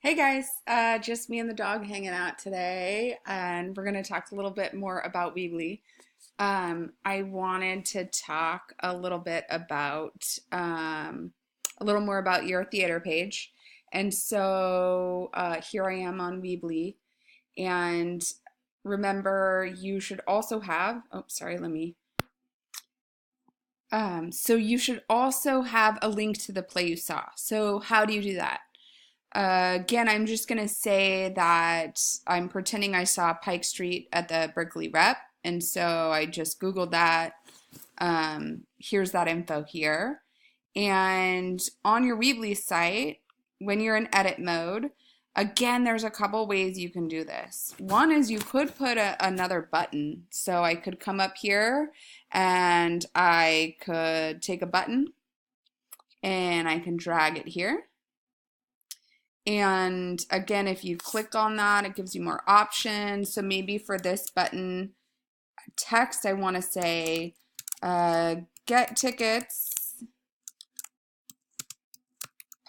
Hey guys, just me and the dog hanging out today, and we're going to talk a little bit more about Weebly. I wanted to talk a little more about your theater page, and so here I am on Weebly, and remember you should also have. Oh, sorry, let me. So you should also have a link to the play you saw. So how do you do that? Again, I'm just going to say that I'm pretending I saw Pike Street at the Berkeley Rep, and so I just Googled that. Here's that info here. And on your Weebly site, when you're in edit mode, again, there's a couple ways you can do this. One is you could put another button. So I could come up here and I could take a button and I can drag it here. And again, if you click on that, it gives you more options. So maybe for this button text, I want to say, get tickets,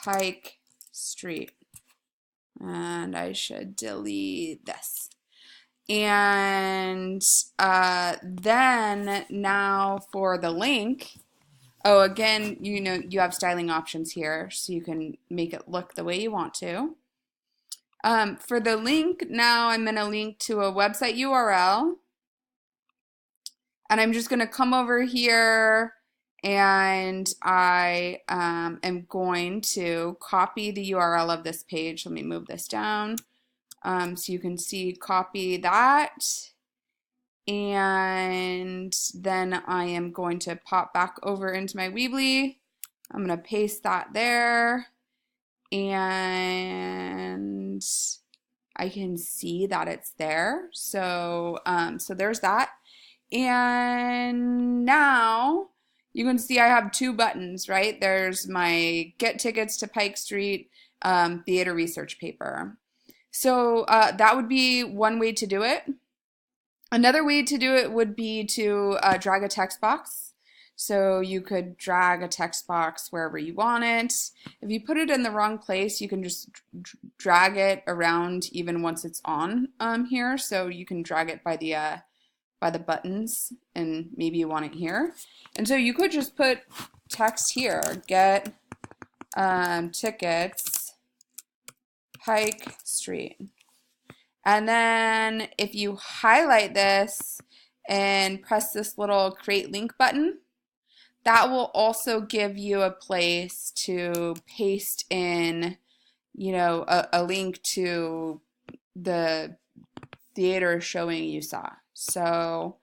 Pike Street. And I should delete this. And then now for the link, oh, again, you have styling options here, so you can make it look the way you want to. For the link, now I'm going to link to a website URL. And I'm just going to come over here and I am going to copy the URL of this page. Let me move this down so you can see, copy that. And then I am going to pop back over into my Weebly. I'm going to paste that there. And I can see that it's there. So, so there's that. And now you can see I have two buttons, right? There's my Get Tickets to Pike Street theater research paper. So that would be one way to do it. Another way to do it would be to drag a text box. So you could drag a text box wherever you want it. If you put it in the wrong place, you can just drag it around even once it's on here. So you can drag it by the buttons, and maybe you want it here. And so you could just put text here, get tickets, Pike Street. And then if you highlight this and press this little create link button, that will also give you a place to paste in, a link to the theater showing you saw. So,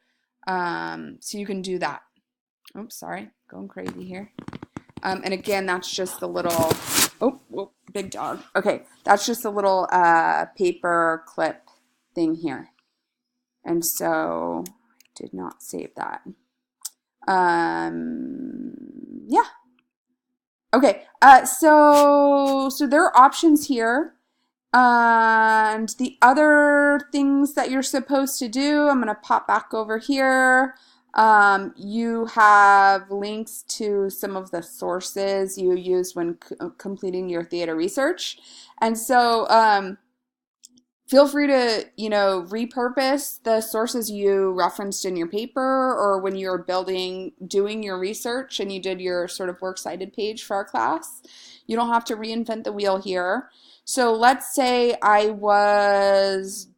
so you can do that. Oops, sorry, going crazy here. And again, that's just the little, oh, big dog. Okay, that's just a little paper clip thing here. And so I did not save that. Yeah. Okay, so there are options here. And the other things that you're supposed to do, I'm going to pop back over here. You have links to some of the sources you used when completing your theater research. And so feel free to, repurpose the sources you referenced in your paper or when you're doing your research and you did your sort of works cited page for our class. You don't have to reinvent the wheel here. So let's say I was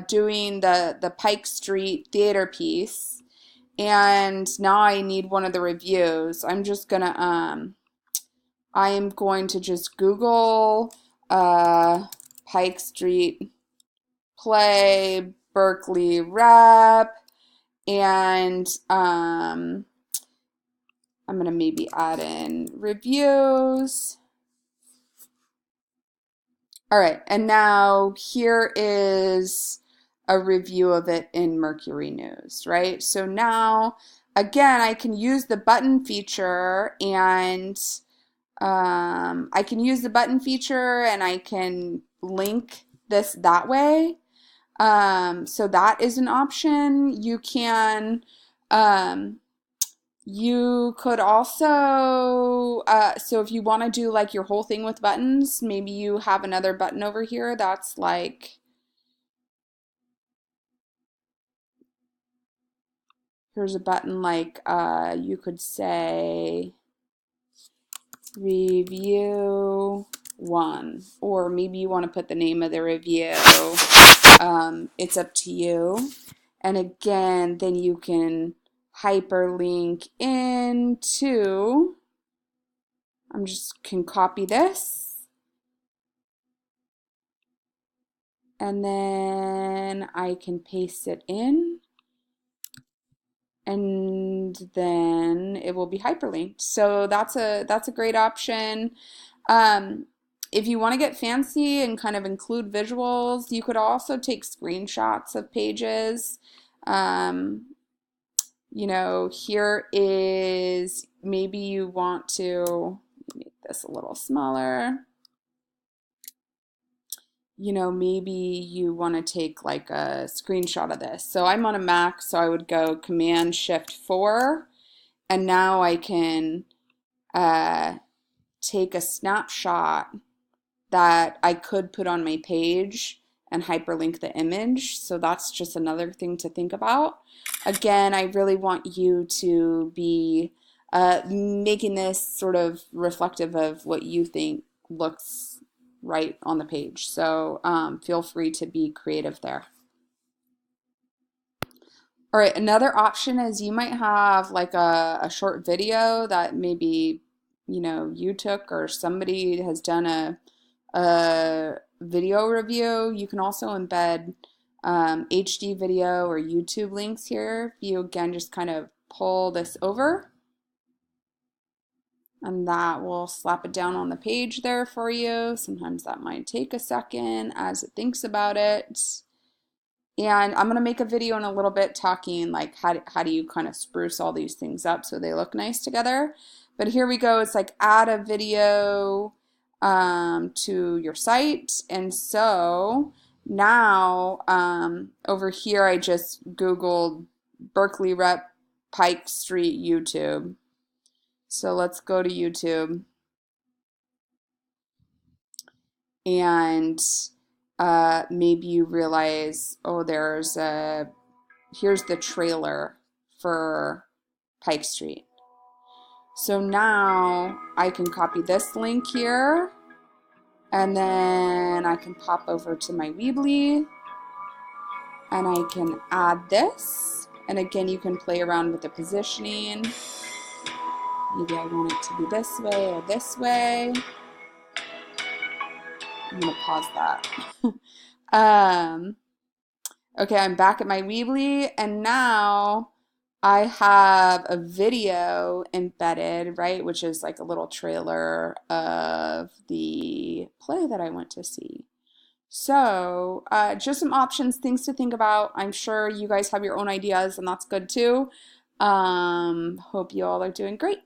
doing the Pike Street theater piece, and now I need one of the reviews. I am going to just Google Pike Street play Berkeley Rep, and I'm going to maybe add in reviews. All right, and now here is a review of it in Mercury News, right? So now, again, I can use the button feature, and I can link this that way. So that is an option. You can You could also, so if you want to do like your whole thing with buttons, maybe you have another button over here that's like, here's a button like, you could say review one, or maybe you want to put the name of the review. It's up to you. And again, then you can hyperlink into, I'm just can copy this, and then I can paste it in, and then it will be hyperlinked. So that's a great option. Um, if you want to get fancy and kind of include visuals, you could also take screenshots of pages. Um, here is, maybe you want to make this a little smaller. Maybe you want to take like a screenshot of this. So I'm on a Mac, so I would go Command Shift 4, and now I can take a snapshot that I could put on my page and hyperlink the image. So that's just another thing to think about. Again, I really want you to be making this sort of reflective of what you think looks right on the page. So feel free to be creative there. All right, another option is you might have like a short video that maybe you took, or somebody has done a video review. You can also embed HD video or YouTube links here. You again just kind of pull this over, and that will slap it down on the page there for you. Sometimes that might take a second as it thinks about it. And I'm going to make a video in a little bit talking like how do you kind of spruce all these things up so they look nice together. But here we go. It's like add a video to your site. And so now over here I just Googled Berkeley Rep Pike Street YouTube. So let's go to YouTube. And maybe you realize, oh, here's the trailer for Pike Street. So now I can copy this link here, and then I can pop over to my Weebly, and I can add this. And again, you can play around with the positioning. Maybe I want it to be this way or this way. I'm going to pause that. Okay, I'm back at my Weebly, and now I have a video embedded, right, which is like a little trailer of the play that I went to see. So just some options, things to think about. I'm sure you guys have your own ideas, and that's good too. Hope you all are doing great.